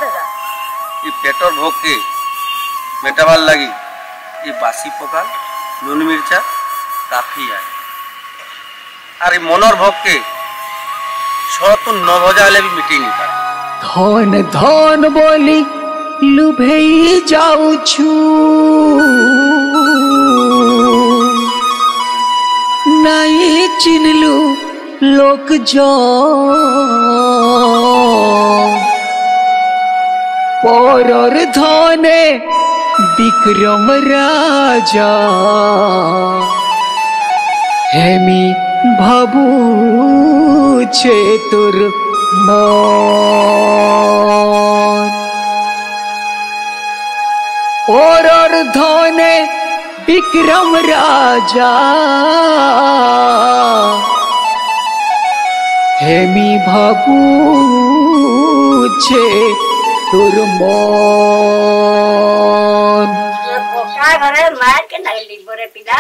दादा ये पेटर भोग के मेटाबार लगी ये बासी पकाल नून मिर्चा काफी है और ये मनर भोग के 6 तो 9 बजा भी मिटी नहीं पाए धन धन बोली लुभेई जाऊ छु नहीं चिन्हलु लोक जो परर धने विक्रम राजा हेमी भाबू छे तुर मन परर धने विक्रम राजा हेमी भाबू छे तुर मन घरे मार के नहीं लिबो रे पिला।